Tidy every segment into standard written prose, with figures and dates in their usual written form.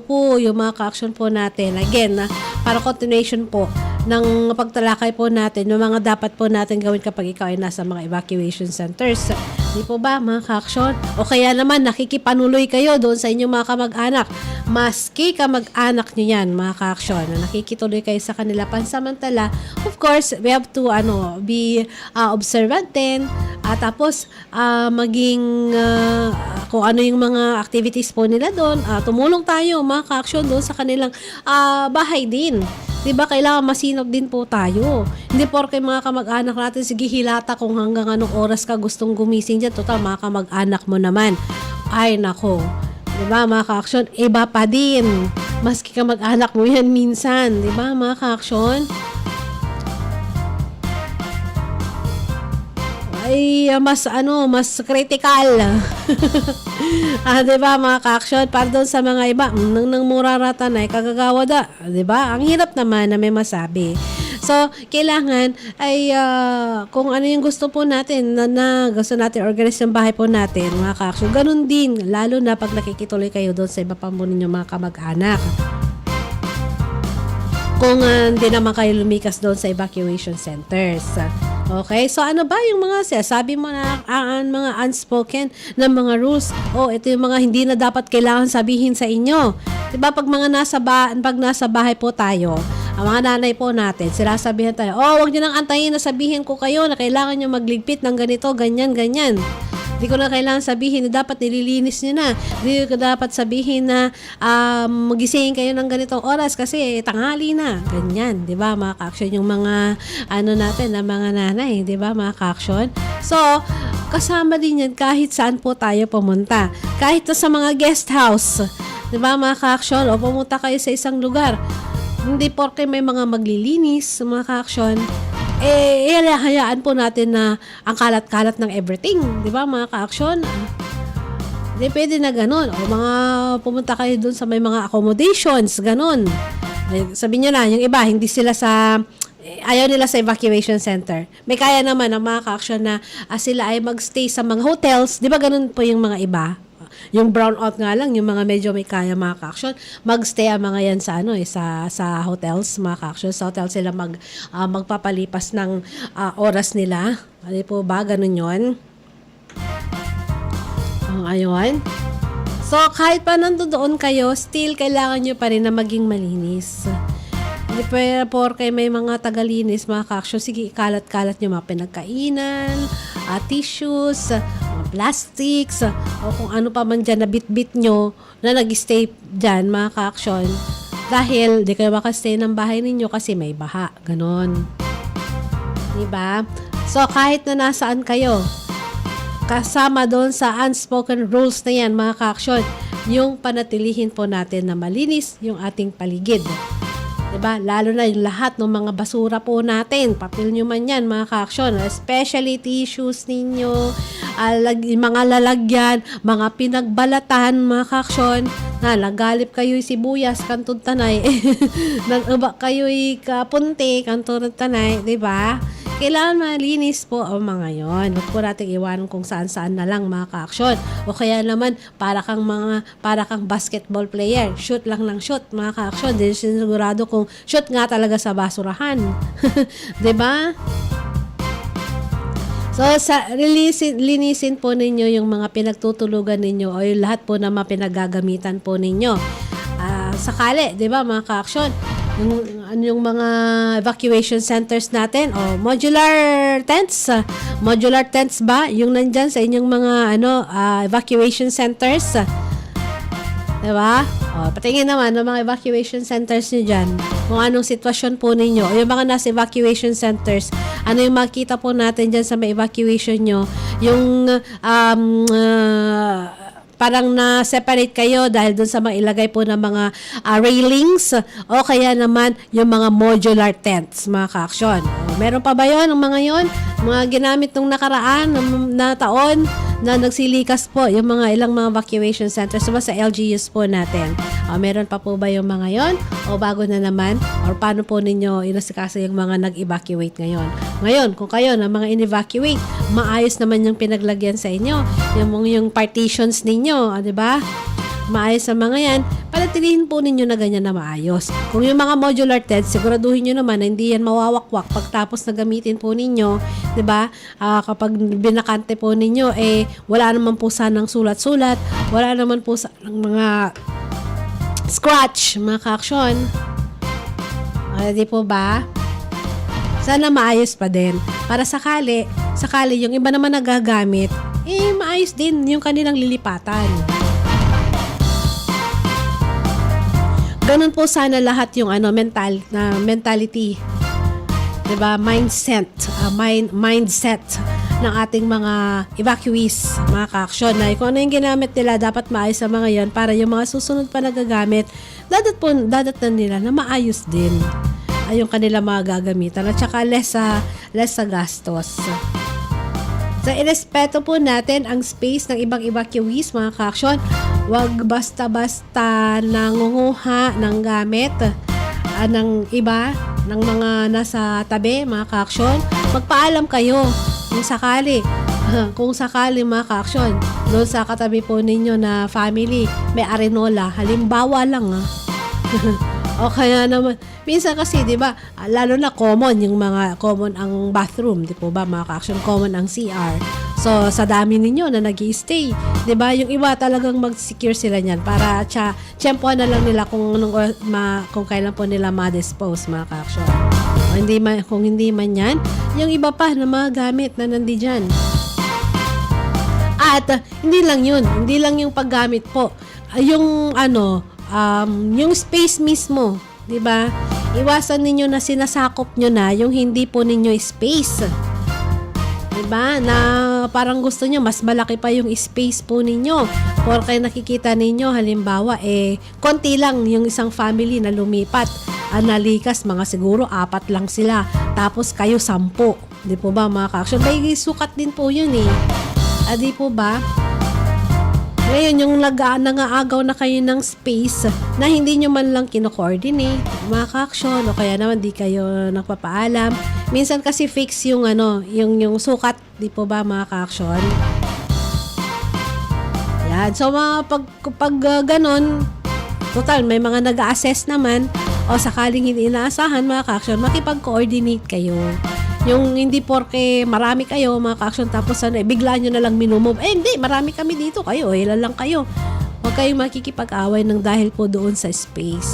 po yung mga ka-action po natin. Again, para continuation po ng pagtalakay po natin, yung mga dapat po natin gawin kapag ikaw ay nasa mga evacuation centers. Di po ba, mga ka-action? O kaya naman, nakikipanuloy kayo doon sa inyong mga kamag-anak. Maski kamag-anak nyo yan, mga ka-action, na nakikituloy kayo sa kanila pansamantala. Of course, we have to be observant din. Tapos, maging kung ano yung mga activities po nila doon. Tumulong tayo, mga ka-action, doon sa kanilang bahay din. Diba, kailangan masinop din po tayo. Hindi porke mga kamag-anak natin, sige hilata kung hanggang anong oras ka gustong gumising dyan. Total, mga kamag-anak mo naman. Ay, nako. Diba, mga ka-action, iba pa din. Maski kamag-anak mo yan minsan. Diba, mga ka-action? Ay, mas critical. Diba, mga ka-action? Para doon sa mga iba, nang murarata na, kagagawa da. Diba? Ang hirap naman na may masabi. So, kailangan ay kung ano yung gusto po natin, na gusto natin organize yung bahay po natin, mga ka-action. Ganun din, lalo na pag nakikituloy kayo doon sa iba pa mo ninyo mga kamag-anak. Kung hindi naman kayo lumikas doon sa evacuation centers. Okay, so ano ba yung mga sabi mo na mga unspoken na mga rules? Ito yung mga hindi na dapat kailangan sabihin sa inyo. 'Di ba pag nasa bahay po tayo, ang mga nanay po natin, sila sabihin tayo, wag niyo nang antayin na sabihin ko kayo na kailangan niyo magligpit ng ganito, ganyan, ganyan. Hindi ko na kailangan sabihin na dapat nililinis nyo na. Hindi ko dapat sabihin na magising kayo ng ganitong oras kasi tanghali na. Ganyan, di ba mga ka-action? Yung mga natin na mga nanay, di ba mga ka-action? So, kasama din yan kahit saan po tayo pumunta. Kahit sa mga guest house, di ba mga ka-action? O pumunta kayo sa isang lugar. Hindi porke may mga maglilinis, mga ka-action, hayaan po natin na ang kalat-kalat ng everything. Di ba, mga ka-action? Hindi pwede na ganun. O mga pumunta kayo dun sa may mga accommodations, ganun. Sabihin nyo na, yung iba, hindi sila ayaw nila sa evacuation center. May kaya naman ang mga ka-action na sila ay magstay sa mga hotels. Di ba ganun po yung mga iba? Yung brownout nga lang, yung mga medyo may kaya mga ka-action, magstay ang mga yan sa hotels, mga ka-action. Sa hotel sila magpapalipas ng oras nila. Ano po ba? Ganun yun. Ayun. So, kahit pa nandoon kayo, still kailangan nyo pa rin na maging malinis. Hindi pa porke may mga tagalinis, mga ka-action, sige, ikalat-kalat nyo mga pinagkainan, tissues, plastics, o kung ano pa man dyan na bit-bit nyo na nag-stay dyan, mga ka-action. Dahil di kayo makastay ng bahay ninyo kasi may baha. Ganon. Diba? So, kahit na nasaan kayo, kasama doon sa unspoken rules na yan, mga ka-action, yung panatilihin po natin na malinis yung ating paligid. Diba? Lalo na yung lahat ng mga basura po natin. Papel nyo man yan, mga ka-action. Especially tissues ninyo, mga lalagyan, mga pinagbalatan, mga ka-action. Nagalip kayo'y sibuyas, kantod tanay. Nag-uba kayo'y kapunti, kantod tanay. Diba? Kailangan malinis po ang mga yon. Huwag po natin iwanan kung saan-saan na lang, mga ka-action. O kaya naman, para kang basketball player. Shoot lang ng shoot, mga ka-action. Di sigurado kung shoot nga talaga sa basurahan. Diba? So, linisin po ninyo yung mga pinagtutulugan ninyo o yung lahat po na mapinagagamitan po ninyo. Sakali, diba, mga ka-action? Yung mga evacuation centers natin modular tents ba yung nandyan sa inyong mga evacuation centers, diba? Patingin naman ng mga evacuation centers nyo dyan kung anong sitwasyon po ninyo o yung mga nasa evacuation centers, ano yung makita po natin dyan sa may evacuation nyo, yung parang na-separate kayo dahil dun sa mga ilagay po ng mga railings o kaya naman yung mga modular tents, mga ka-action. Meron pa ba yun, ang mga yun? Mga ginamit nung nakaraan na taon na nagsilikas po yung mga ilang mga evacuation centers sa LGUs po natin. Meron pa po ba yung mga yon o bago na naman? Or paano po ninyo inasikaso yung mga nag-evacuate ngayon? Ngayon, kung kayo na mga in-evacuate, maayos naman yung pinaglagyan sa inyo. Yung partitions ninyo, di ba? maayos sa mga yan, panatilihin po ninyo na ganyan na maayos. Kung yung mga modular tents, siguraduhin nyo naman na hindi yan mawawakwak pagtapos na gamitin po ninyo, 'di ba? Kapag binakante po ninyo, wala naman po sanang sulat-sulat, wala naman po sanang mga scratch, mga ka-aksyon. Di po ba? Sana maayos pa din. Para sakali yung iba naman nagagamit, maayos din yung kanilang lilipatan. Ganun po sana lahat yung mentality. 'Di ba? Mindset ng ating mga evacuees, mga ka-aksyon. Na kung ano yung ginamit nila, dapat maayos sa mga yan para yung mga susunod pa nagagamit, dadat nila na maayos din ay yung kanila mga gagamitan at saka less sa gastos. So, irespeto po natin ang space ng ibang evacuees, mga ka-aksyon. Huwag basta-basta nangunguha ng gamit ng iba, ng mga nasa tabi, mga ka-aksyon. Magpaalam kayo kung sakali mga ka-aksyon, doon sa katabi po ninyo na family, may arenola, halimbawa lang o kaya naman, minsan kasi, di ba, lalo na common ang bathroom, di po ba, mga ka-aksyon, common ang CR. So, sa dami ninyo na nag-i-stay, di ba, yung iba talagang mag-secure sila niyan para tiyempohan na lang nila kung kailan po nila ma-dispose, mga ka-aksyon. Kung hindi man yan, yung iba pa na mga gamit na nandiyan. At, hindi lang yung paggamit po, yung yung space mismo, 'di ba? Iwasan ninyo na sinasakop nyo na yung hindi po ninyo space. 'Di ba? Na parang gusto nyo mas malaki pa yung space po ninyo. Porque nakikita ninyo halimbawa konti lang yung isang family na lumipat. Nalikas mga siguro 4 lang sila. Tapos kayo 10. 'Di po ba mga ka-aksyon? May sukat din po 'yun di po ba? Ngayon, yung nangaagaw na kayo ng space na hindi nyo man lang kino-coordinate, mga ka-aksyon, o kaya naman di kayo nagpapaalam. Minsan kasi fix yung sukat, di po ba mga ka-aksyon? Yan. So, pag ganon, total, may mga nag-a-assess naman, o sakaling hindi inaasahan, mga ka-aksyon, makipag-coordinate kayo. Yung hindi porke marami kayo, mga ka-aksyon, tapos bigla nyo na lang minumove. Hindi, marami kami dito, kayo, ilan lang kayo. Huwag kayong makikipag-away ng dahil po doon sa space.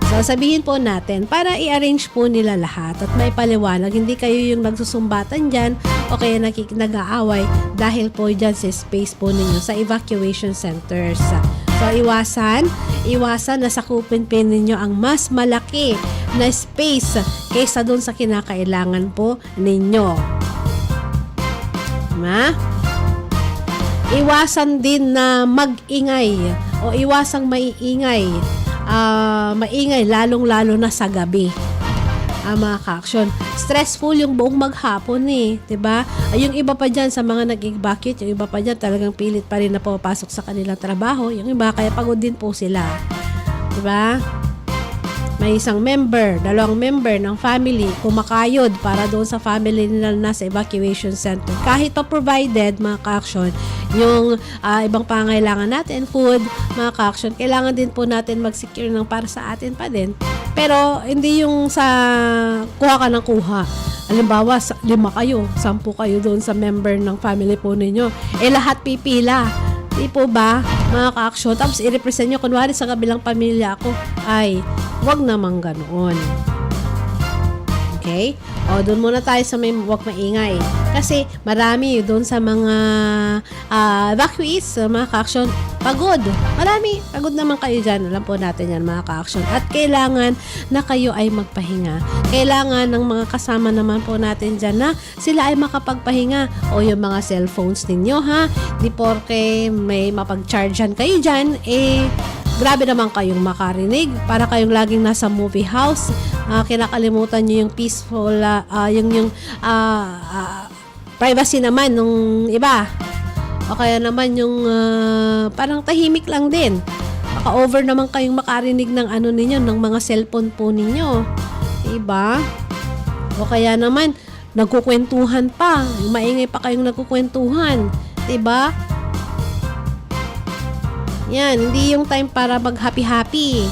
So, sabihin po natin, para i-arrange po nila lahat at may paliwanag, hindi kayo yung nagsusumbatan dyan o kaya nag-aaway dahil po dyan sa space po ninyo sa evacuation centers. So, iwasan na sakupin po ninyo ang mas malaki na space kaysa doon sa kinakailangan po ninyo. Iwasan din na mag-ingay o iwasang maiingay. Maingay lalong-lalo na sa gabi. Mga ka-aksyon. Stressful yung buong maghapon 'di ba? Yung iba pa diyan sa mga nag-evacuate, yung iba pa diyan talagang pilit pa rin na pumapasok sa kanilang trabaho. Yung iba kaya pagod din po sila. 'Di ba? May isang member, 2 member ng family kumakayod para doon sa family nila nasa evacuation center. Kahit pa provided, mga ka-aksyon, yung ibang pangailangan natin, food, mga ka-aksyon, kailangan din po natin mag-secure ng para sa atin pa din. Pero hindi yung sa kuha ka ng kuha. Halimbawa, 5 kayo, 10 kayo doon sa member ng family po ninyo. Lahat pipila. Di po ba, mga ka-aksyon? Tapos i-represent nyo, kunwari sa kabilang pamilya ako, wag namang ganoon. Okay? Doon muna tayo sa wag maingay. Kasi marami doon sa mga evacuees, mga ka-aksyon, pagod. Pagod naman kayo dyan. Alam po natin yan, mga ka-aksyon. At kailangan na kayo ay magpahinga. Kailangan ng mga kasama naman po natin dyan na sila ay makapagpahinga. O yung mga cellphones ninyo, di porke may mapag-chargean kayo dyan, grabe naman kayong makarinig. Para kayong laging nasa movie house. Kinakalimutan nyo yung peaceful, yung privacy naman nung iba. O kaya naman yung parang tahimik lang din. Baka over naman kayong makarinig ng ninyo, ng mga cellphone po ninyo. Diba? O kaya naman, nagkukwentuhan pa. Maingay pa kayong nagkukwentuhan. Diba? Yan, hindi yung time para mag-happy-happy.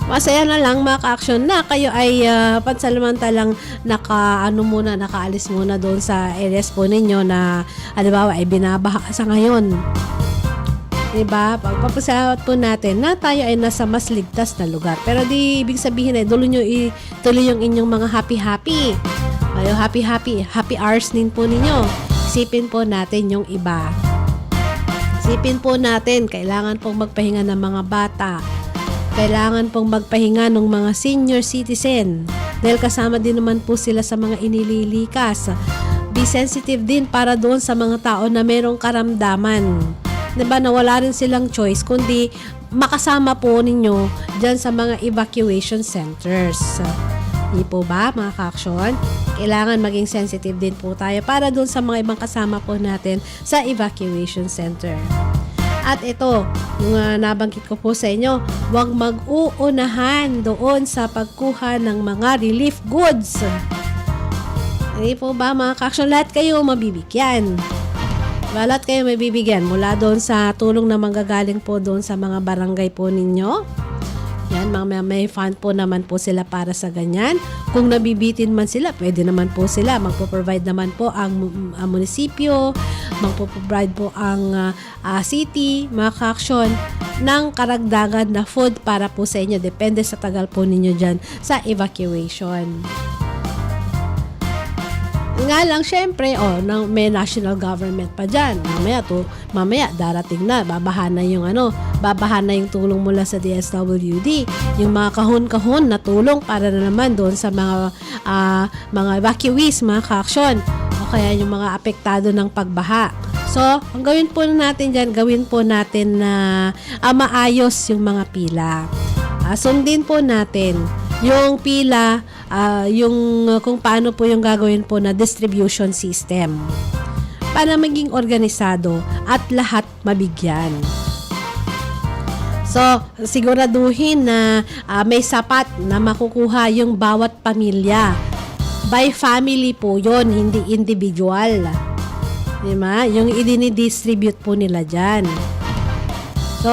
Masaya na lang mga ka-action na kayo ay pansamantalang nakaalis muna doon sa areas po ninyo na halimbawa ay binabaha sa ngayon. Diba? Pagpapasalamat po natin na tayo ay nasa mas ligtas na lugar. Pero di ibig sabihin ay tuloy yung inyong mga happy-happy. Kayo happy hours din po ninyo. Isipin po natin yung iba. Isipin po natin, kailangan pong magpahinga ng mga bata. Kailangan pong magpahinga ng mga senior citizen. Dahil kasama din naman po sila sa mga inililikas. Be sensitive din para doon sa mga tao na merong karamdaman. Diba, na wala rin silang choice kundi makasama po ninyo dyan sa mga evacuation centers. Di po ba mga ka-action? Kailangan maging sensitive din po tayo para doon sa mga ibang kasama po natin sa evacuation center. At ito, yung nabanggit ko po sa inyo, huwag mag-uunahan doon sa pagkuha ng mga relief goods. Hindi po ba mga ka-action? Lahat kayo mabibigyan. Lahat kayo mabibigyan mula doon sa tulong na manggagaling po doon sa mga barangay po ninyo. Yan, may fund po naman po sila para sa ganyan. Kung nabibitin man sila, pwede naman po sila. Magpo-provide naman po ang munisipyo, magpo-provide po ang city, mga ka-action, ng karagdagan na food para po sa inyo. Depende sa tagal po ninyo dyan sa evacuation. Nga lang, syempre, may national government pa dyan. Mamaya, darating na, babahan na yung tulong mula sa DSWD. Yung mga kahon-kahon na tulong para na naman doon sa mga evacuees, mga ka-action. O kaya yung mga apektado ng pagbaha. So, ang gawin po natin dyan, na maayos yung mga pila. Sundin po natin yung pila, kung paano po yung gagawin po na distribution system para maging organisado at lahat mabigyan. So, siguraduhin na may sapat na makukuha yung bawat pamilya. By family po yon, hindi individual. Diba? Yung idinidistribute po nila dyan. So,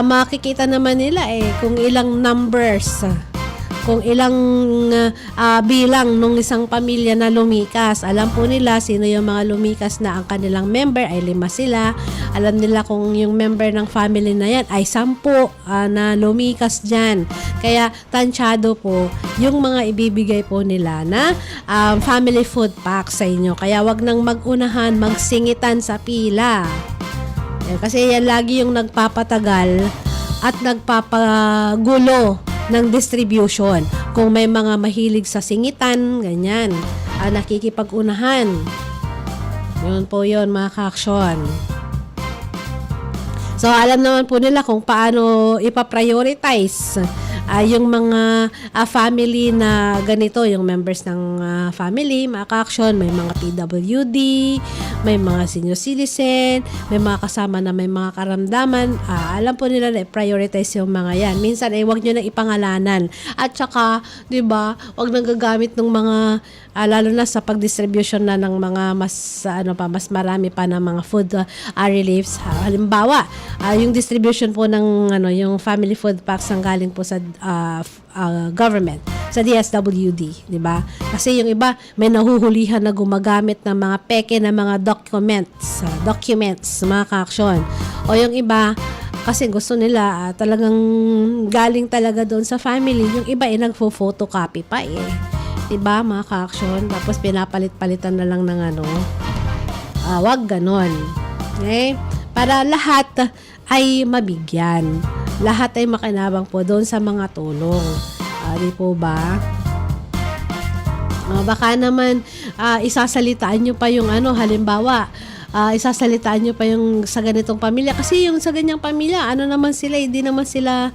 makikita naman nila kung ilang numbers, kung ilang bilang nung isang pamilya na lumikas. Alam po nila sino yung mga lumikas na ang kanilang member ay 5 sila. Alam nila kung yung member ng family na yan ay 10 na lumikas dyan. Kaya tansyado po yung mga ibibigay po nila na family food pack sa inyo. Kaya wag nang mag-unahan, magsingitan sa pila. Kasi yan lagi yung nagpapatagal at nagpapagulo ng distribution. Kung may mga mahilig sa singitan, ganyan, nakikipag-unahan. Yun po yun, mga ka-action. So, alam naman po nila kung paano ipaprioritize yung mga family na ganito, yung members ng family, mga ka-action, may mga PWD, may mga senior citizen, may mga kasama na may mga karamdaman. Alam po nila na i-prioritize yung mga yan. Minsan wag nyo na ipangalanan. At saka, di ba, wag nang gagamit ng mga lalo na sa pag-distribution na ng mga mas marami pa na mga food reliefs. Halimbawa, yung distribution po ng yung family food packs ang galing po sa government, sa DSWD, di ba? Kasi yung iba may nahuhulihan na gumagamit ng mga peke na mga documents, mga ka-action. O yung iba kasi gusto nila talagang galing talaga doon sa family. Yung iba nagfo-photocopy pa diba, mga ka-action? Tapos pinapalit-palitan na lang ng wag ganon. Okay? Para lahat ay mabigyan. Lahat ay makinabang po doon sa mga tulong. Di po ba? Baka naman isasalitaan nyo pa yung halimbawa, isasalitaan nyo pa yung sa ganitong pamilya. Kasi yung sa ganyang pamilya, naman sila, hindi naman sila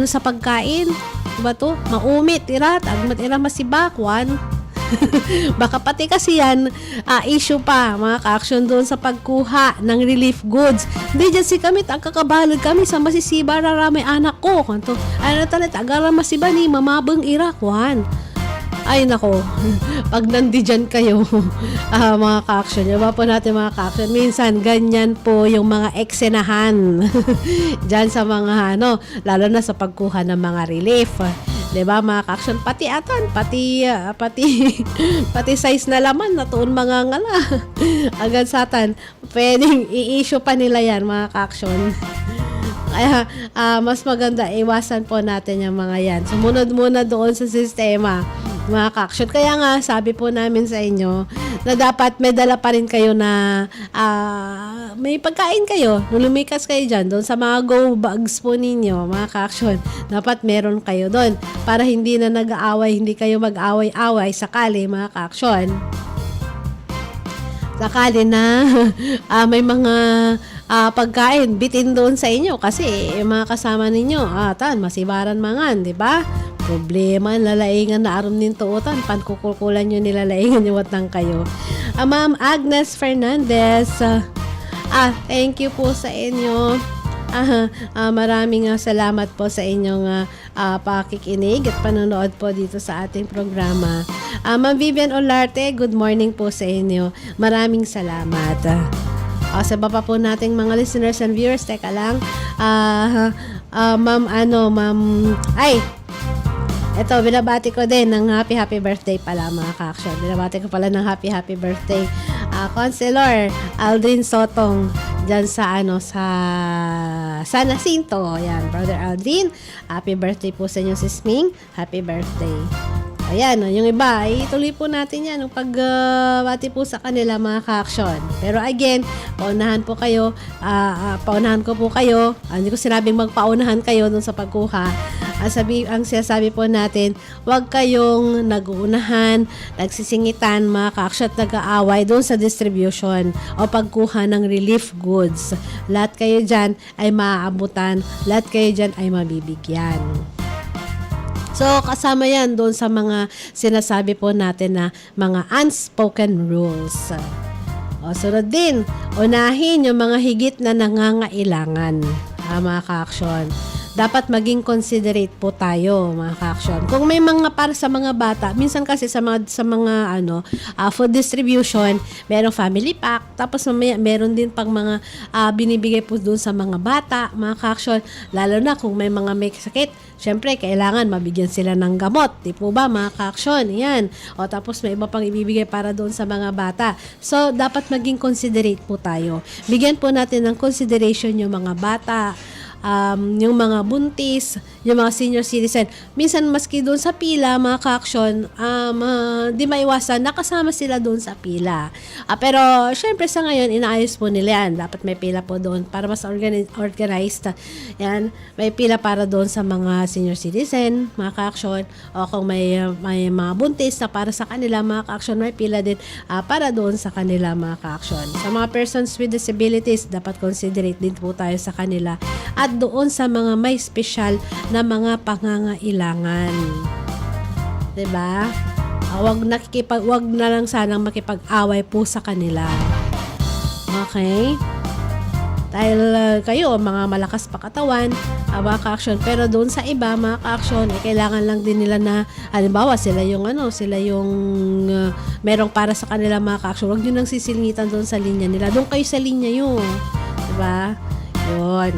sa pagkain. Diba to? Maumit, agmat masibakwan. Baka pati kasi yan, issue pa, mga ka-action doon sa pagkuha ng relief goods. Hindi dyan si kami, kakabalag kami sa masisiba, raramay anak ko. Kanto, talaga, agara masiba ni mamabang irakwan. Ay nako, pag nandiyan kayo, mga ka-action, yung po natin mga ka-action, minsan ganyan po yung mga eksenahan dyan sa mga lalo na sa pagkuha ng mga relief. 'Di ba mga ka-action, pati atan, pati size na laman natuon mga ngala. Agad satan, pwedeng i-issue pa nila yan mga ka-action. Kaya mas maganda iwasan po natin yung mga yan. Sumunod muna doon sa sistema mga ka-action. Kaya nga sabi po namin sa inyo na dapat may dala pa rin kayo na may pagkain kayo. Nung lumikas kayo dyan, doon sa mga go bags po ninyo, mga ka-action, dapat meron kayo doon para hindi na nag-aaway, hindi kayo mag-away-away sakali mga ka-action. Sakali na may mga pagkain bitin doon sa inyo kasi yung mga kasama ninyo masibaran mangan, di ba? Problema, lalaingan na aram nin tuutan, pankukulkulan nyo nilalaingan nyo watang kayo. Ma'am Agnes Fernandez, thank you po sa inyo. Maraming salamat po sa inyong pakikinig at panonood po dito sa ating programa. Ma'am Vivian Olarte, good morning po sa inyo. Maraming salamat. Sa baba po nating mga listeners and viewers, teka lang. Ito, binabati ko din ng happy birthday pala mga ka-action. Binabati ko pala ng happy birthday. Counselor Aldrin Sotong dyan sa San Jacinto. Ayan, Brother Aldrin. Happy birthday po sa inyo, Sis Ming. Happy birthday. Ayan, yung iba, ituloy po natin yan yung pagbati po sa kanila mga ka-action. Pero again, paunahan ko po kayo. Hindi ko sinabing magpaunahan kayo dun sa pagkuha. Ang sinasabi po natin, huwag kayong nag-uunahan, nagsisingitan mga ka-action at nag-aaway doon sa distribution o pagkuha ng relief goods. Lahat kayo dyan ay maaabutan, lahat kayo dyan ay mabibigyan. So, kasama yan doon sa mga sinasabi po natin na mga unspoken rules. Sunod din, unahin yung mga higit na nangangailangan, mga ka-action. Dapat maging considerate po tayo mga ka-action. Kung may mga para sa mga bata, minsan kasi sa mga food distribution, merong family pack, tapos meron din pang mga binibigay po doon sa mga bata, mga ka-action, lalo na kung may mga may sakit. Syempre, kailangan mabigyan sila ng gamot. Di po ba, mga ka-action? Yan. O tapos may iba pang ibibigay para doon sa mga bata. So, dapat maging considerate po tayo. Bigyan po natin ng consideration yung mga bata, yung mga buntis, yung mga senior citizen. Minsan, maski doon sa pila, mga ka-action, di maiwasan, nakasama sila doon sa pila. Pero, syempre sa ngayon, inaayos po nila yan. Dapat may pila po doon para mas organized. Yan, may pila para doon sa mga senior citizen, mga ka-action. O kung may mga buntis na para sa kanila, mga ka-action, may pila din para doon sa kanila, mga ka-action. Sa mga persons with disabilities, dapat considerate din po tayo sa kanila. At doon sa mga may special na mga pangangailangan. 'Di ba? Wag na lang sanang makipag-away po sa kanila. Okay? Dahil kayo mga malakas pa katawan, mga ka-action, pero doon sa iba mga ka-action, kailangan lang din nila na halimbawa sila yung merong para sa kanila mga ka-action. Wag niyo nang sisilngitan doon sa linya nila. Doon kayo sa linya yun. 'Di ba? 'Yun.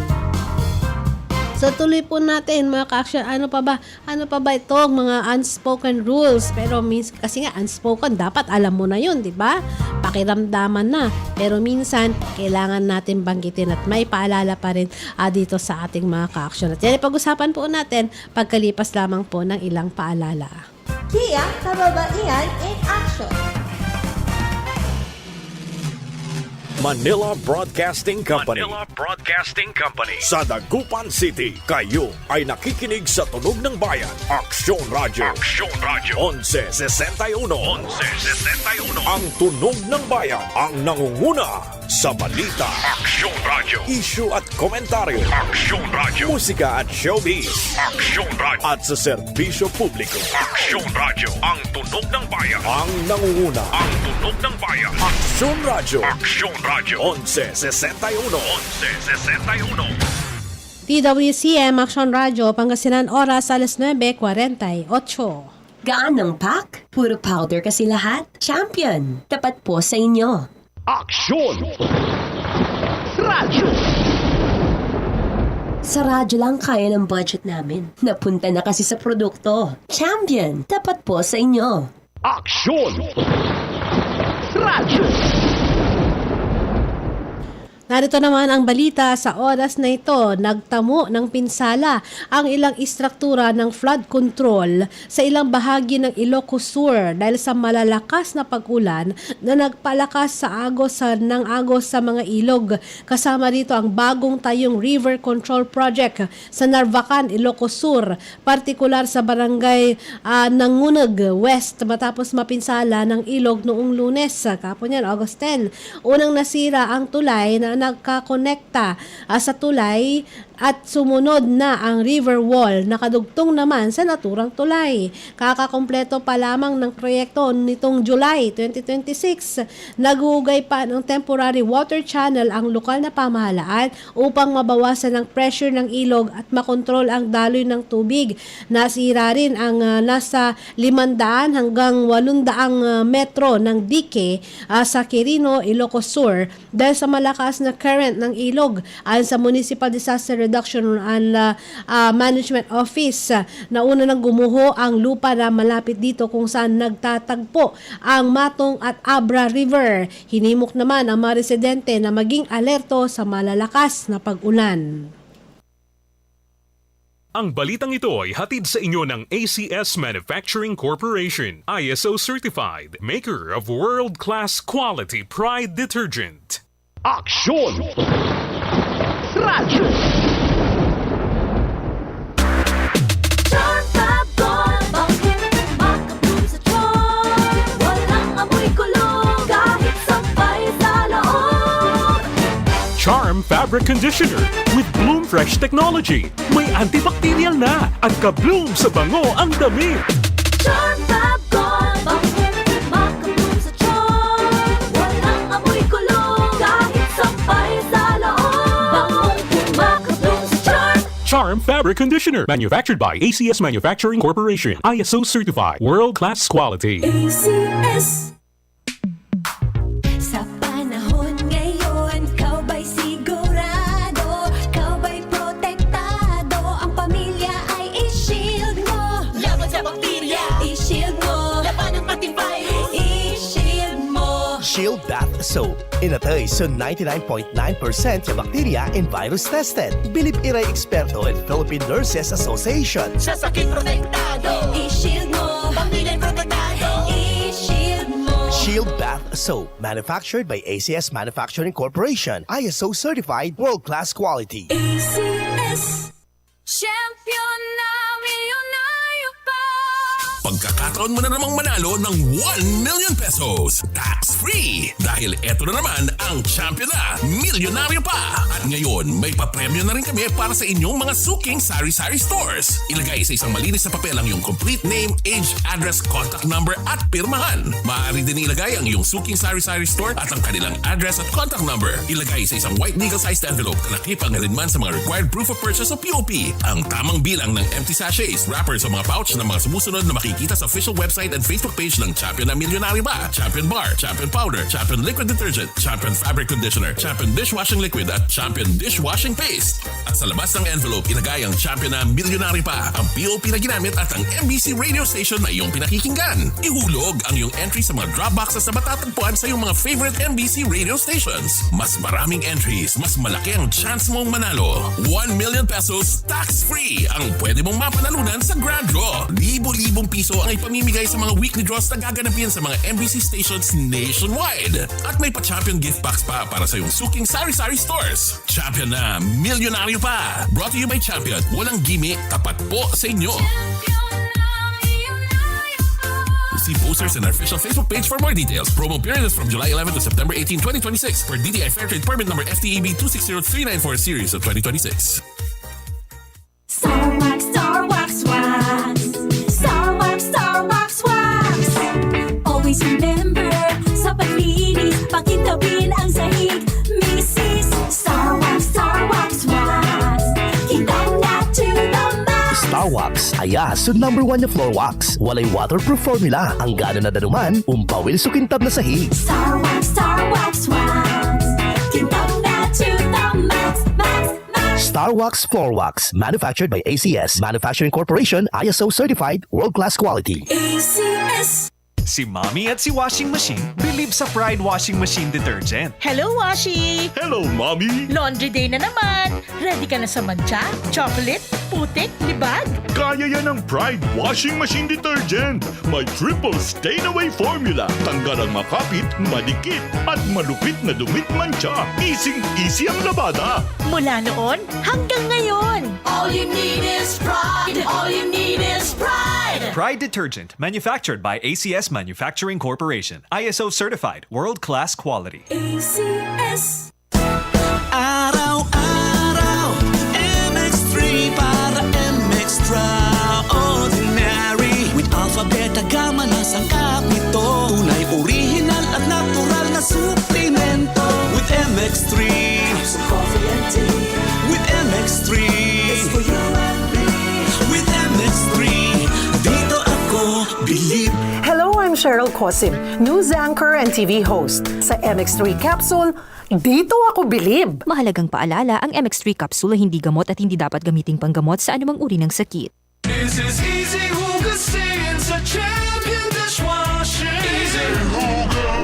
So, tuloy po natin mga ka-action. Ano pa ba ito? Mga unspoken rules. Pero kasi nga, unspoken, dapat alam mo na yun, di ba? Pakiramdaman na. Pero minsan, kailangan natin banggitin at may paalala pa rin dito sa ating mga ka-action. At yan, pag-usapan po natin pagkalipas lamang po ng ilang paalala. Kia Kababaihan in Action. Manila Broadcasting Company. Sa Dagupan City, kayo ay nakikinig sa Tunog ng Bayan. Aksyon Radio. 1161. Ang Tunog ng Bayan ang nangunguna sa balita. Aksyon Radio. Issue at komentaryo. Aksyon Radio. Musika at showbiz. Aksyon Radio. At sa serbisyo publiko. Aksyon Radio. Ang Tunog ng Bayan ang nangunguna. Ang Tunog ng Bayan. Aksyon Radio. Radio 1161. DWCM Action Radio, Pangasinan, oras alas 9:48. Gaan ng pack? Puro powder kasi lahat? Champion, tapat po sa inyo. Aksyon! Radyo! Sa radyo lang kaya ng budget namin. Napunta na kasi sa produkto. Champion, tapat po sa inyo. Aksyon! Radyo! Narito naman ang balita sa oras na ito. Nagtamo ng pinsala ang ilang istruktura ng flood control sa ilang bahagi ng Ilocos Sur dahil sa malalakas na pag-ulan na nagpalakas sa agos sa mga ilog. Kasama rito ang bagong tayong River Control Project sa Narvacan, Ilocos Sur, partikular sa barangay Nangunag West matapos mapinsala ng ilog noong Lunes. Kapon yan, August 10. Unang nasira ang tulay na nagkakonekta sa tulay at sumunod na ang river wall nakadugtong naman sa naturang tulay. Kakakompleto pa lamang ng proyekto nitong July 2026. Nagugay pa ng temporary water channel ang lokal na pamahalaan upang mabawasan ang pressure ng ilog at makontrol ang daloy ng tubig. Nasira rin ang nasa 500 hanggang 800 metro ng dike sa Quirino, Ilocos Sur dahil sa malakas na current ng ilog. Ayon sa Municipal Disaster Reduction and Management Office, nauna nang gumuho ang lupa na malapit dito kung saan nagtatagpo ang Matong at Abra River. Hinimok naman ang mga residente na maging alerto sa malalakas na pag-ulan. Ang balitang ito ay hatid sa inyo ng ACS Manufacturing Corporation, ISO certified, maker of world-class quality Pride detergent. Aksyon! Radyo! Charm Fab Gold, bakit makabloom sa charm? Walang amoy kulong, kahit sabay sa loob. Charm Fabric Conditioner with Bloom Fresh Technology. May antibacterial na at ka-bloom sa bango ang damit. Charm Fab Gold, bakit makabloom sa charm? Walang amoy kulong, kahit sabay sa loob. Bangong makabloom sa charm. Charm Fabric Conditioner. Manufactured by ACS Manufacturing Corporation. ISO certified. World-class quality. ACS. Sa panahon ngayon, kau ba'y sigurado? Kau ba'y protektado? Ang pamilya ay i-shield mo. Laban sa bakterya, i-shield mo. Laban ng pati virus, i-shield mo. Shield Bath Soap. Inatay sa 99.9% yung bacteria and virus tested. Bilib iray eksperto at Philippine Nurses Association. Sa sakit protektado, i-shield mo. Pamilya protektado, i-shield mo. Shield Bath Soap. Manufactured by ACS Manufacturing Corporation. ISO certified world-class quality. ACS. Champion na milyonaryo pa. Pagkakataon mo na namang manalo ng 1 million pesos tax-free. Dahil eto na naman ang champion na milyonaryo pa. At ngayon, may papremyo na rin kami para sa inyong mga suking sari-sari stores. Ilagay sa isang malinis na papel ang iyong complete name, age, address, contact number at pirmahan. Maaari din ilagay ang iyong suking sari-sari store at ang kanilang address at contact number. Ilagay sa isang white legal-sized envelope na nakipang rin sa mga required proof of purchase o POP. Ang tamang bilang ng empty sachets, wrappers o mga pouch ng mga sumusunod na makikita sa official website and Facebook page ng Champion na Milyonaryo Ba, Champion Bar, Champion Powder, Champion Liquid Detergent, Champion Fabric Conditioner, Champion Dishwashing Liquid at Champion Dishwashing Paste. At sa labas ng envelope, ilagay ang Champion na Milyonaryo Pa, ang POP na ginamit at ang MBC radio station na iyong pinakikinggan. Ihulog ang iyong entry sa mga drop boxes na matatagpuan sa iyong mga favorite MBC radio stations. Mas maraming entries, mas malaki ang chance mong manalo. 1 million pesos tax-free ang pwede mong mapanalunan sa Grand Draw. Libo-libong piso ang ipamimigay sa mga weekly draws na gaganapin sa mga MBC stations nationwide. At may pa-champion gift box pa para sa iyong suking sari-sari stores. Champion na Milyonaryo Pa. Brought to you by Champion. Walang gimmick, tapat po sa inyo. See posters in our official Facebook page for more details. Promo period is from July 11 to September 18, 2026 for DTI Fairtrade Permit number FTEB 260394 series of 2026. Star Wax, Star Wax Wax. Star Wax, Star Wax Wax. Always remember, sa paglinis, pakitabin ang sahig. Mrs. Star Wax, Star Wax Wax. Kitang na to the max. Star Wax, aya so number 1 na floor wax. Walay waterproof formula. Ang gana na danuman, umpawil so kintab na sahig. Star Wax, wax. Kintab na to the max, max, max. Star Wax Floor Wax, manufactured by ACS Manufacturing Corporation, ISO certified, world-class quality. ACS. Si Mommy at si Washing Machine believe sa Pride Washing Machine Detergent. Hello, Washi! Hello, Mommy! Laundry day na naman! Ready ka na sa mancha, chocolate, putik, libag? Kaya yan ng Pride Washing Machine Detergent. May triple stain-away formula. Tanggal ang makapit, madikit, at malupit na dumit mancha. Easy ang labada. Mula noon hanggang ngayon! All you need is pride. All you need is pride. Pride Detergent, manufactured by ACS Manufacturing Corporation. ISO certified, world-class quality. ACS. Araw-araw, MX3 para MX-Traordinary. With alpha, beta, gamma na sangkap nito. Tunay, original at natural na suplemento. With MX3, So coffee and tea. with MX3, It's for you and me. with MX3, dito ako believe. Hello, I'm Cheryl Cosim, news anchor and TV host. Sa MX3 Capsule, dito ako bilib. Mahalagang paalala, ang MX3 capsule ay hindi gamot at hindi dapat gamiting panggamot sa anumang uri ng sakit. This is easy hugasin sa Champion Dishwashing. Easy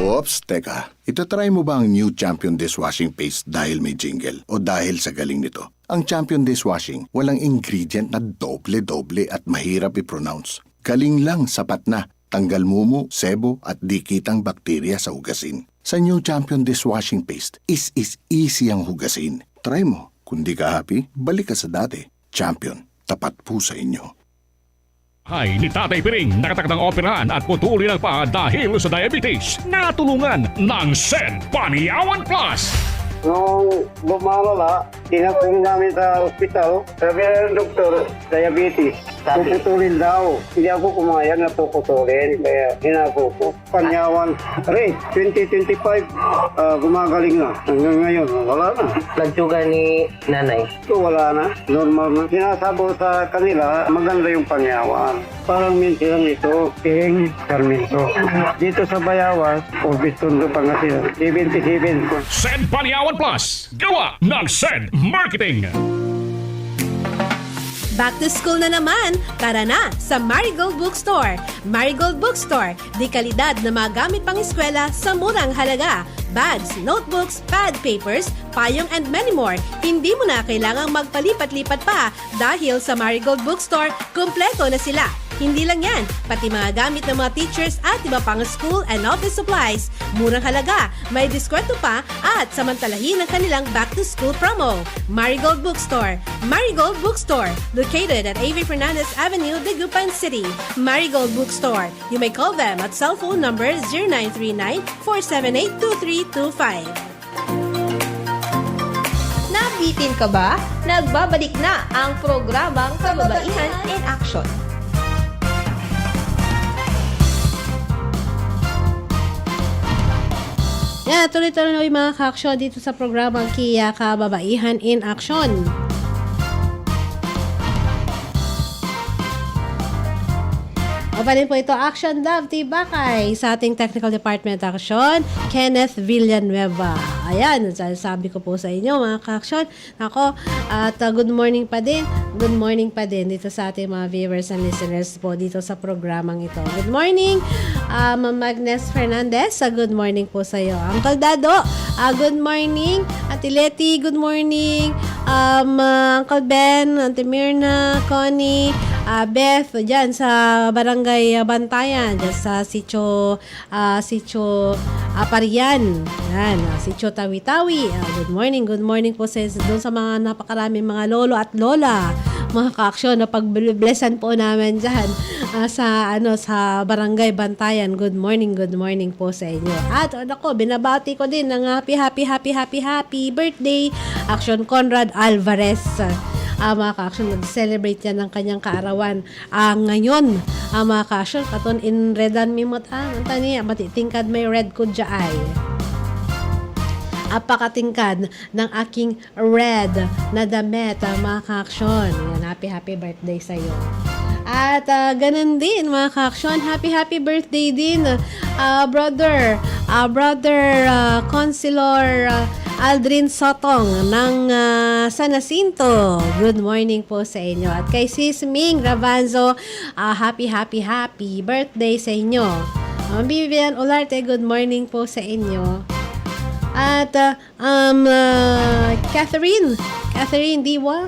Oops, teka. Itatry mo ba ang new Champion Dishwashing Paste dahil may jingle o dahil sa galing nito? Ang Champion Dishwashing, walang ingredient na doble-doble at mahirap i-pronounce. Galing lang, sapat na. Tanggal mumu, sebo at dikitang bakterya sa hugasin. Sa new Champion Dishwashing Paste, is easy ang hugasin. Try mo. Kung di ka happy, balik ka sa dati. Champion, tapat po sa inyo. Hay ni Tatay Piring nakatakdang operahan at putuli ng paa dahil sa diabetes. Natulungan ng Sen Paniawan Plus. Nung bumalala, tinatulong namin sa ospital. Sabi ng doktor, diabetes. Puputulin daw. Hindi ako kumayag na puputulin. Kaya hinako ko. Panyawan. Aray, 2025, gumagaling na. Hanggang ngayon, wala na. Nagtsuga ni nanay. Ito wala na. Normal na. Sinasabo sa kanila, maganda yung panyawan. Parang minti lang ito. Piring, Carminto. Dito sa Bayawas, Orbistondo Pangasinan. 77 ko. Sen Paniawan Plus, gawa ng Sen Marketing. Back to school na naman, tara na sa Marigold Bookstore. Marigold Bookstore, di kalidad na mga gamit pang eskwela sa murang halaga. Bags, notebooks, pad papers, payong and many more. Hindi mo na kailangang magpalipat-lipat pa dahil sa Marigold Bookstore, kumpleto na sila. Hindi lang yan, pati mga gamit ng mga teachers at iba pang school and office supplies. Murang halaga, may diskwento pa at samantalahin ang kanilang back-to-school promo. Marigold Bookstore. Marigold Bookstore, located at A.V. Fernandez Avenue, Dagupan City. Marigold Bookstore. You may call them at cell phone number 0939-478-2325. Nabitin ka ba? Nagbabalik na ang programang Kababaihan in Action. Yan, tuloy-tuloy na yung mga ka-action dito sa programang Kia Kababaihan in Action. O pa rin po ito, Action Love Tibakay sa ating Technical Department Action, Kenneth Villanueva. Ayan, sabi ko po sa inyo mga ka-action. Ako, at good morning pa din. Good morning pa din dito sa ating mga viewers and listeners po dito sa programang ito. Good morning, Ma'am Agnes Fernandez. Good morning po sa iyo. Uncle Dado, good morning. Ate Leti, good morning. Uncle Ben, Auntie Mirna, Connie, Beth, dyan sa Barangay Bantayan, dyan sa Sitio Aparian. Yan, Sitio Tawi-Tawi. Good morning po sa doon sa mga napakaraming mga lolo at lola. Mga ka-aksyon na pag-blessan po namin dyan sa Barangay Bantayan. Good morning po sa inyo. At ako, binabati ko din ng happy birthday Action Conrad Alvarez. Mga ka-action, nag-celebrate yan ng kanyang kaarawan. Ngayon, mga ka-action, katon in redan mimot ang tani, matitingkad may red kudya ay. apakatingkad ng aking red na damit, mga ka-aksyon. Yan, happy birthday sa'yo. At ganun din mga ka-aksyon, happy birthday din brother Consilor Aldrin Sotong ng San Jacinto. Good morning po sa inyo. At kay Sis Ming Rabanzo, happy birthday sa inyo. Vivian Olarte, good morning po sa inyo. At Catherine Diwa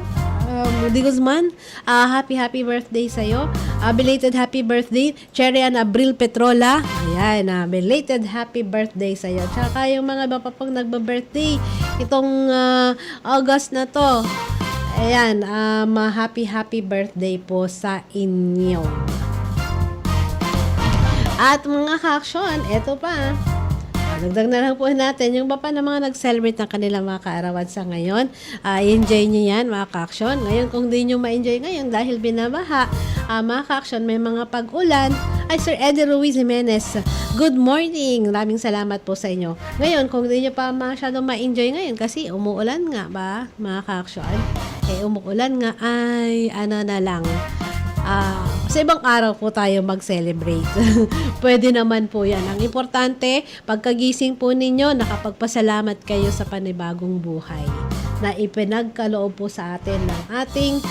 Di Guzman, happy birthday sa'yo. Belated happy birthday. Cherry Abril Petrola, ayan, belated happy birthday sa'yo. Tsaka yung mga iba pa pong nagba-birthday itong August na to, ayan, happy birthday po sa inyo. At mga ka-aksyon, eto pa, dagdag na lang po natin yung pa na mga nag-celebrate ng kanilang mga kaarawan sa ngayon. Enjoy nyo yan mga ka-aksyon. Ngayon kung di nyo ma-enjoy ngayon dahil binabaha, mga ka-aksyon, may mga pag-ulan, ay Sir Eddie Ruiz Jimenez, good morning, maraming salamat po sa inyo. Ngayon kung di nyo pa masyadong ma-enjoy ngayon kasi umuulan nga ba mga ka-aksyon, umuulan nga ay ano na lang, sa ibang araw po tayo mag-celebrate. Pwede naman po yan. Ang importante, pagkagising po ninyo, nakapagpasalamat kayo sa panibagong buhay na ipinagkaloob po sa atin ng ating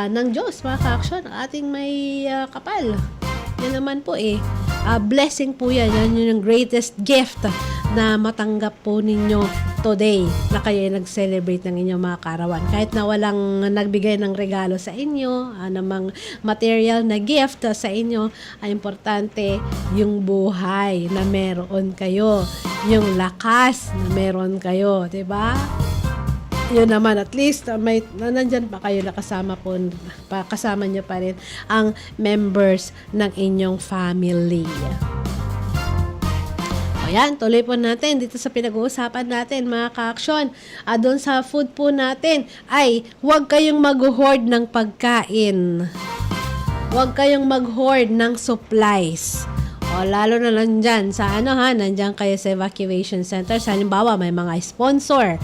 ng Diyos, mga ka-aksyon, ating may kapal. Yan naman po blessing po yan. Yan yung greatest gift na matanggap po ninyo today na kayo nag-celebrate ng inyong mga kaarawan. Kahit na walang nagbigay ng regalo sa inyo, namang material na gift sa inyo, ay importante yung buhay na meron kayo, yung lakas na meron kayo, 'di ba? Yun naman, at least may nandyan pa kayo, nakasama po, kasama nyo pa rin ang members ng inyong family. Ayan, tuloy po natin dito sa pinag-uusapan natin mga ka-aksyon. Doon sa food po natin ay huwag kayong mag-hoard ng pagkain. Huwag kayong mag-hoard ng supplies. Lalo na lang dyan sa nandyan kayo sa evacuation center. Halimbawa, may mga sponsor.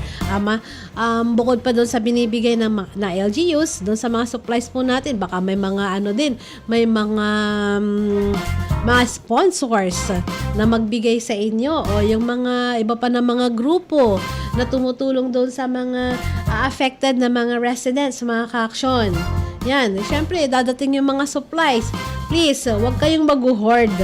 Bukod pa doon sa binibigay na LGUs, doon sa mga supplies po natin, baka may mga may mga sponsors na magbigay sa inyo o yung mga iba pa na mga grupo na tumutulong doon sa mga affected na mga residents, mga ka-aksyon. Yan, syempre, dadating yung mga supplies. Please, huwag kayong mag-hoard.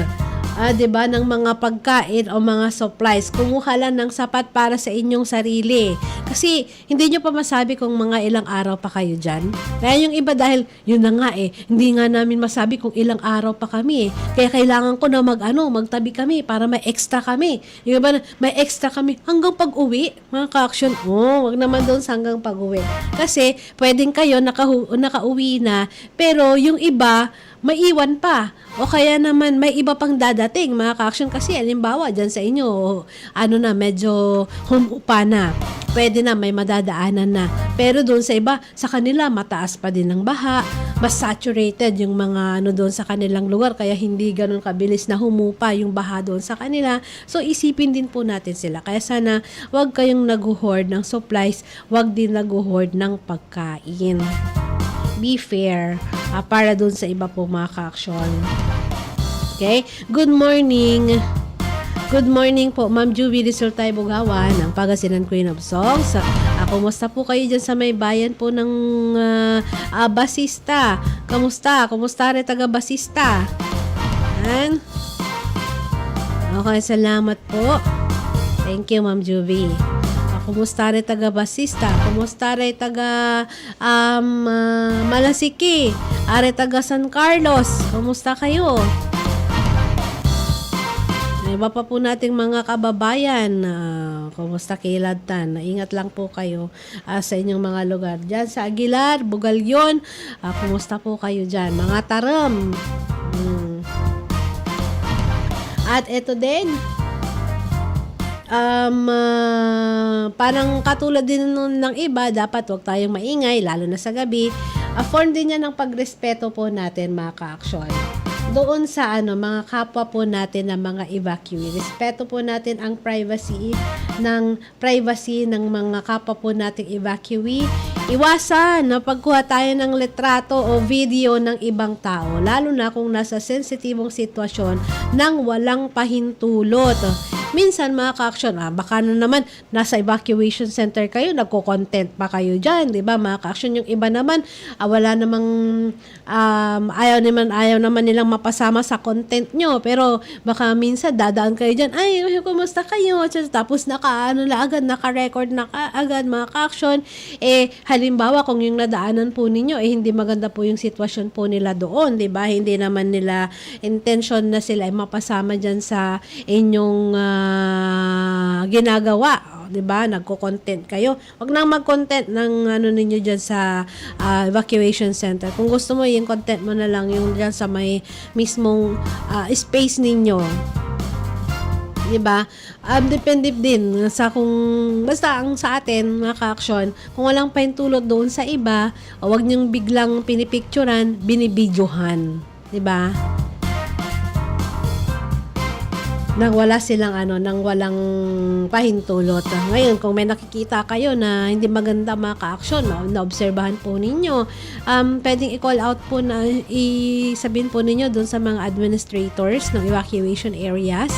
'Di ba, ng mga pagkain o mga supplies. Kumuha lang ng sapat para sa inyong sarili. Kasi hindi nyo pa masabi kung mga ilang araw pa kayo dyan. Kaya yung iba dahil yun na nga hindi nga namin masabi kung ilang araw pa kami. Kaya kailangan ko na magtabi kami para may extra kami. Yung iba may extra kami hanggang pag-uwi. Mga ka-aksyon, wag naman doon sa hanggang pag-uwi. Kasi pwedeng kayo nakauwi na, pero yung iba maiwan pa. O kaya naman may iba pang dadating, mga ka-aksyon, kasi halimbawa dyan sa inyo, medyo humupa na. Pwede na, may madadaanan na. Pero doon sa iba, sa kanila, mataas pa din ang baha. Mas saturated yung mga doon sa kanilang lugar. Kaya hindi ganun kabilis na humupa yung baha doon sa kanila. So, isipin din po natin sila. Kaya sana, wag kayong nag-hoard ng supplies. Wag din nag-hoard ng pagkain. Be fair para doon sa iba po mga ka-aksyon. Okay? Good morning. Good morning po, Ma'am Juby Resultay Bugawan, ang Pangasinan Queen of Songs. Kumusta po kayo dyan sa may bayan po ng Basista? Kumusta? Kumusta rin taga Basista? Okay, salamat po. Thank you, Ma'am Juby. Kumusta rin taga Basista? Kumusta rin taga Malasiki? Are taga San Carlos? Kumusta kayo? Iba pa po nating mga kababayan. Kumusta Kiladtan? Ingat lang po kayo sa inyong mga lugar. Diyan sa Aguilar, Bugalyon, kumusta po kayo dyan? Mga taram. At ito din, parang katulad din ng iba, dapat huwag tayong maingay, lalo na sa gabi. Form din yan ng pagrespeto po natin, mga ka-aksyon. doon sa mga kapwa po natin na mga evacuee. Respeto po natin ang privacy ng mga kapwa po nating evacuee. Iwasan na pagkuha tayo ng litrato o video ng ibang tao, lalo na kung nasa sensitibong sitwasyon nang walang pahintulot. Minsan mga ka-aksyon, baka na naman nasa evacuation center kayo, nagko-content pa kayo dyan, di ba mga ka-aksyon? Yung iba naman, wala namang ayaw naman nilang mapasama sa content nyo, pero baka minsan dadaan kayo dyan, ay, kumusta kayo? Tapos naka-record na agad mga ka-aksyon. Halimbawa kung yung nadaanan po ninyo, hindi maganda po yung sitwasyon po nila doon, di ba? Hindi naman nila intention na sila ay mapasama dyan sa inyong ginagawa, 'di ba? Nagko-content kayo. Wag nang mag-content ng ninyo diyan sa evacuation center. Kung gusto mo, yung content mo na lang yung diyan sa may mismong space ninyo. 'Di ba? Depende din sa kung basta ang sa atin mga ka-aksyon, kung walang pahintulot doon sa iba, wag niyong biglang pinipicturean, binibidyohan, 'di ba? Nang wala silang nang walang pahintulot. Ngayon, kung may nakikita kayo na hindi maganda mga ka-aksyon, naobserbahan po ninyo, pwedeng i-call out po na isabihin po ninyo doon sa mga administrators ng evacuation areas,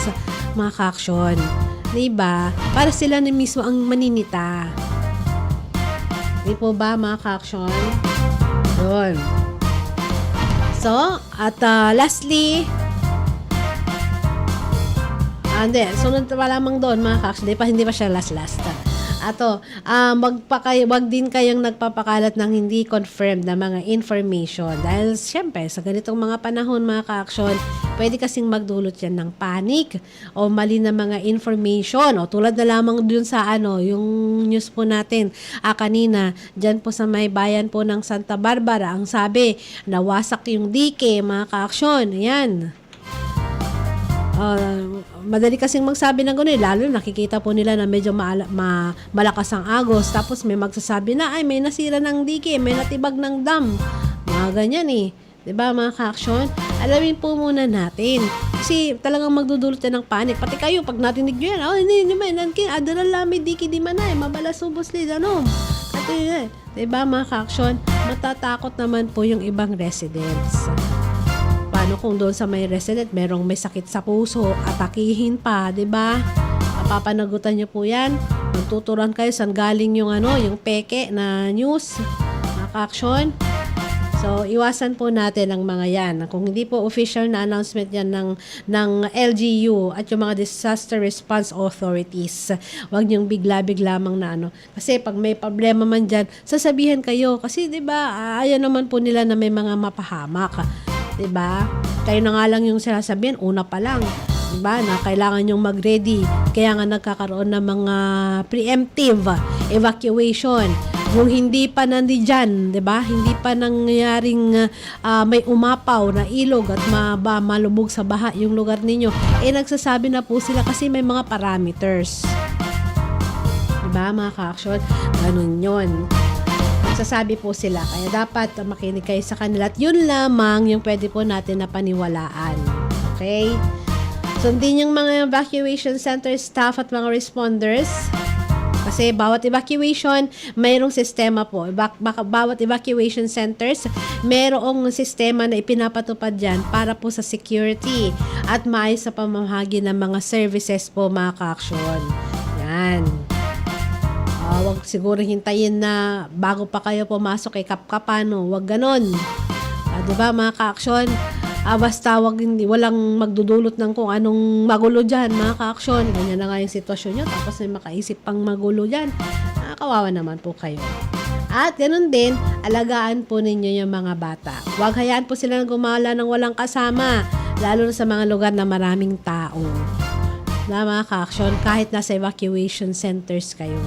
mga ka-aksyon. Diba? Para sila na mismo ang maninita. Di po ba mga ka-aksyon? Doon. So, at lastly, sunod pa lamang doon mga kaks, hindi pa siya last. Wag din kayong nagpapakalat ng hindi confirmed na mga information. Dahil syempre, sa ganitong mga panahon mga kaaksyon, pwede kasing magdulot yan ng panic o mali na mga information. O tulad na lamang dun sa yung news po natin kanina, dyan po sa may bayan po ng Santa Barbara, ang sabi, nawasak yung dike mga kaaksyon. Ayan. Madali kasing magsabi ng gano'n, lalo nakikita po nila na medyo malakas ang agos, tapos may magsasabi na, ay may nasira ng dike, may natibag ng dam, mga ganyan diba mga ka-aksyon? Alamin po muna natin, kasi talagang magdudulot yan ng panic, pati kayo pag narinig nyo yan, hindi naman, adalan lami dike di man mabalasubos lid, diba mga ka-aksyon? Matatakot naman po yung ibang residents. Paano kung doon sa may resident merong may sakit sa puso, atakihin pa, 'di ba? Papanagutan niyo po 'yan. Magtuturuan kayo saan galing yung yung peke na news, mga ka-aksyon. So, iwasan po natin ang mga 'yan. Kung hindi po official na announcement 'yan ng LGU at yung mga disaster response authorities, huwag niyong bigla-bigla lamang na Kasi pag may problema man diyan, sasabihan kayo kasi 'di ba, ayaw naman po nila na may mga mapahamak. Diba? Kayo na nga lang yung sinasabihan, una pa lang, diba? Na kailangan yung mag-ready. Kaya nga nagkakaroon ng mga preemptive evacuation. Kung hindi pa nandiyan, diba? Hindi pa nangyaring may umapaw na ilog at malubog sa baha yung lugar ninyo, nagsasabi na po sila kasi may mga parameters. Diba mga ka-aksyon? Ganun yun. Sasabi po sila. Kaya dapat makinig kayo sa kanila. At yun lamang yung pwede po natin na paniwalaan. Okay? Sundin yung mga evacuation center staff at mga responders. Kasi bawat evacuation, mayroong sistema po. Bawat evacuation centers, mayroong sistema na ipinapatupad dyan para po sa security at maayos sa pamamahagi ng mga services po mga ka-aksyon. Yan. Wag siguro hintayin na bago pa kayo pumasok kapkapan, wag ganon. Diba mga ka-aksyon? Basta walang magdudulot ng kung anong magulo dyan mga ka-aksyon. Ganyan na nga yung sitwasyon nyo, tapos may makaisip pang magulo dyan. Kawawa naman po kayo. At ganun din, alagaan po ninyo yung mga bata. Huwag hayaan po sila gumala ng walang kasama, lalo na sa mga lugar na maraming tao. Mga ka-aksyon, kahit nasa evacuation centers kayo.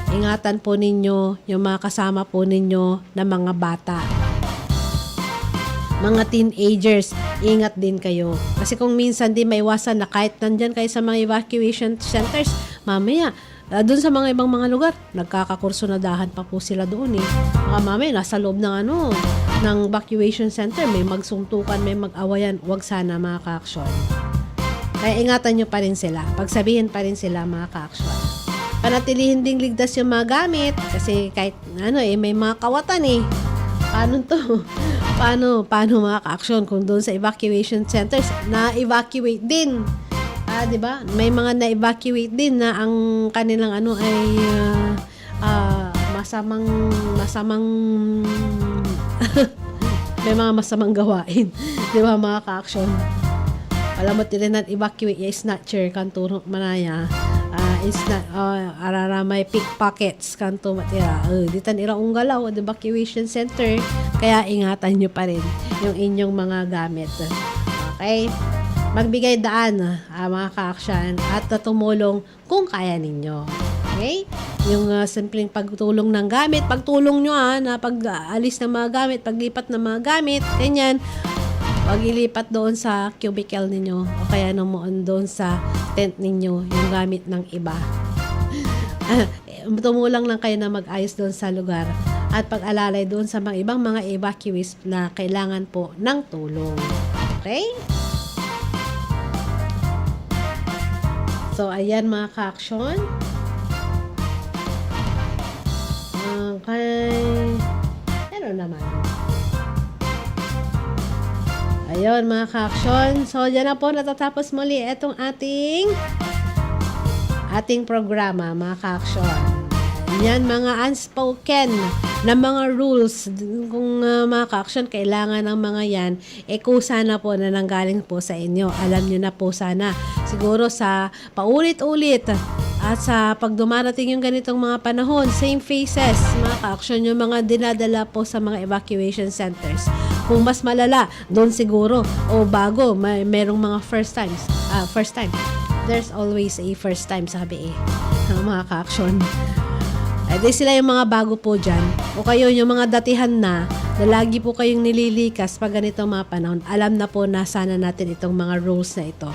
Ingatan po ninyo yung mga kasama po ninyo na mga bata. Mga teenagers, ingat din kayo. Kasi kung minsan di maiwasan na kahit nandyan kayo sa mga evacuation centers, mamaya, doon sa mga ibang mga lugar, nagkakakurso na dahan pa po sila doon Mamaya, nasa loob ng ng evacuation center, may magsuntukan, may mag-awayan, wag sana mga ka-aksyon. Kaya ingatan nyo pa rin sila. Pagsabihin pa rin sila mga ka-aksyon. Panatilihin ding ligtas yung mga gamit kasi kahit may mga kawatan Paano to? Paano mga ka-aksyon kung doon sa evacuation centers na-evacuate din? 'Di ba? May mga na-evacuate din na ang kanilang ay masamang may mga masamang gawain. 'Di ba mga ka-aksyon? Alam mo rin na evacuate ya snatcher kanto manaya. Is not araramay pickpockets kanto matira. Ditan ira unggalaw at evacuation center kaya ingatan nyo pa rin yung inyong mga gamit. Okay? Magbigay daan mga ka-aksyon at tumulong kung kaya ninyo. Okay? Yung simpleng pagtulong ng gamit, pagtulong nyo na pag-alis ng mga gamit, paglipat ng mga gamit, ganyan. Huwag ilipat doon sa cubicle ninyo o kaya naman doon sa tent ninyo yung gamit ng iba. Tumulong lang kayo na mag-ayos doon sa lugar at pag-alalay doon sa mga ibang mga evacuees na kailangan po ng tulong. Okay? So, ayan mga ka-aksyon. Okay. Ano naman? Ayun mga ka-aksyon. So, dyan na po natatapos muli itong ating programa mga ka-aksyon. Yan mga unspoken na mga rules. Kung mga ka-aksyon, kailangan ng mga yan, kusa na po na nanggaling po sa inyo. Alam nyo na po sana. Siguro sa paulit-ulit at sa pagdumarating yung ganitong mga panahon, same faces, mga ka-aksyon, yung mga dinadala po sa mga evacuation centers. Kung mas malala, doon siguro. O bago, merong mga first time. There's always a first time, sabi mga ka-aksyon. Di sila yung mga bago po dyan. O kayo yung mga datihan na lagi po kayong nililikas pag ganito mga panahon. Alam na po na sana natin itong mga rules na ito.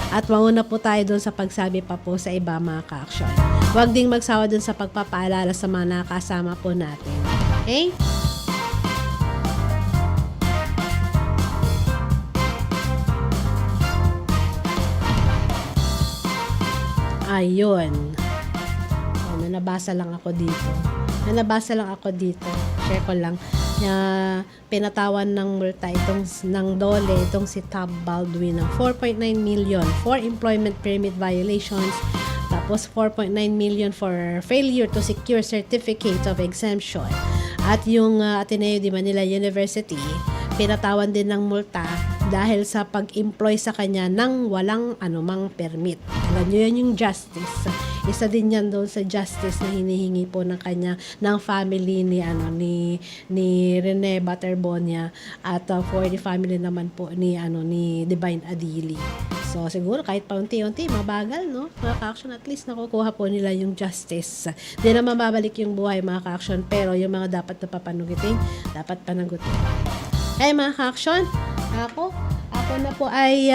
At mauna po tayo doon sa pagsabi pa po sa iba mga ka-aksyon. Huwag ding magsawa doon sa pagpapaalala sa mga nakasama po natin. Okay? Ayun. May nabasa lang ako dito. Share ko lang. Pinatawan ng multa ng DOLE itong si Tab Baldwin ng 4.9 million for employment permit violations. Tapos 4.9 million for failure to secure certificate of exemption. At yung Ateneo de Manila University, pinatawan din ng multa dahil sa pag-employ sa kanya ng walang anumang permit. Alam nyo yan yung justice. Isa din yan doon sa justice na hinihingi po ng kanya, ng family ni Rene Baterbonia at for the family naman po ni Divine Adili. So siguro kahit paunti-unti mabagal, no? Mga ka-action, at least nakukuha po nila yung justice. Di na mababalik yung buhay mga ka-action, pero yung mga dapat na papanugitin, dapat panagutin. Mga ka-action, ako na po ay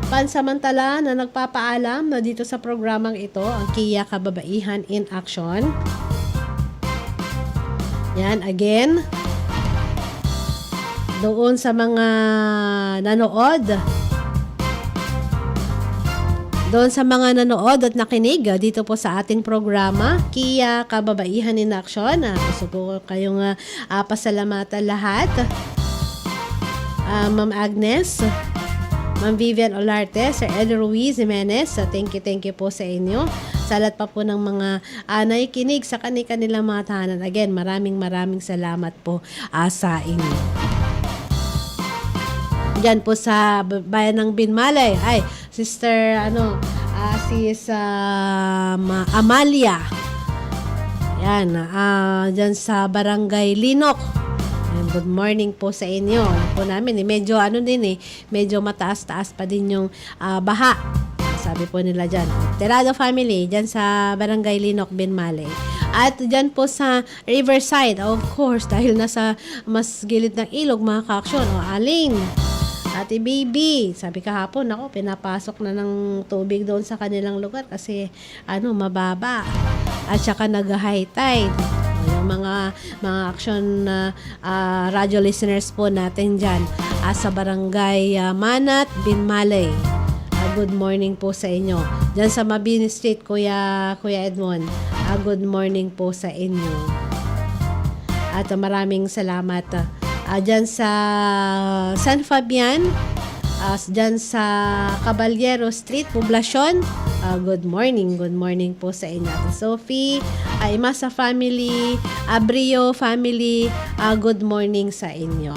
pansamantala na nagpapaalam na dito sa programang ito, ang Kia Kababaihan in Action. Yan, again, doon sa mga nanood at nakinig dito po sa ating programa, Kia Kababaihan in Action. Gusto po kayong pasalamatan lahat. Ma'am Agnes, Ma'am Vivian Olarte, Sir Edo Ruiz Jimenez, thank you po sa inyo. Sa lahat pa po ng mga nakikinig sa kanilang mga tahanan. Again, maraming salamat po sa inyo. Diyan po sa bayan ng Binmalay, ay Sister Amalia. Yan, diyan sa Barangay Linok. Good morning po sa inyo. Alam po namin, medyo medyo mataas-taas pa din yung baha. Sabi po nila dyan. Terado family, dyan sa Barangay Linok, Binmalay. At dyan po sa Riverside, of course, dahil nasa mas gilid ng ilog, mga ka-aksyon, Aling, Ate Baby, sabi kahapon, pinapasok na ng tubig doon sa kanilang lugar kasi mababa. At saka nag-high tide. Yung mga action radio listeners po natin dyan sa barangay Manat, Binmalay. Good morning po sa inyo. Dyan sa Mabini Street, Kuya Edmond. Good morning po sa inyo. At maraming salamat. Dyan sa San Fabian, dyan sa Caballero Street, Poblacion. Good morning po sa inyo. Ate Sophie, Imasa family, Abrio family, good morning sa inyo.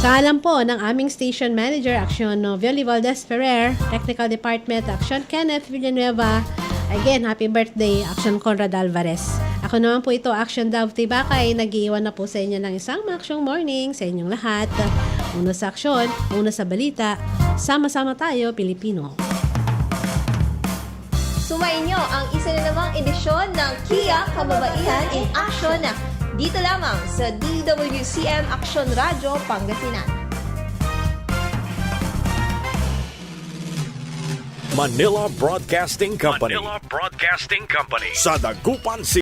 Sa alam po ng aming station manager, Action Novioli Valdez Ferrer, Technical Department, Action Kenneth Villanueva. Again, happy birthday, Action Conrad Alvarez. Ako naman po ito, Action Dove Tibakay, nag-iwan na po sa inyo ng isang Aksyong morning sa inyong lahat. Una sa aksyon, una sa balita, sama-sama tayo, Pilipino. Sumainyo ang isa na namang edisyon ng Kia Kababaihan in Action dito lamang sa DWCM Action Radio Pangasinan. Manila Broadcasting Company. Manila Broadcasting Company. Sa Dagupan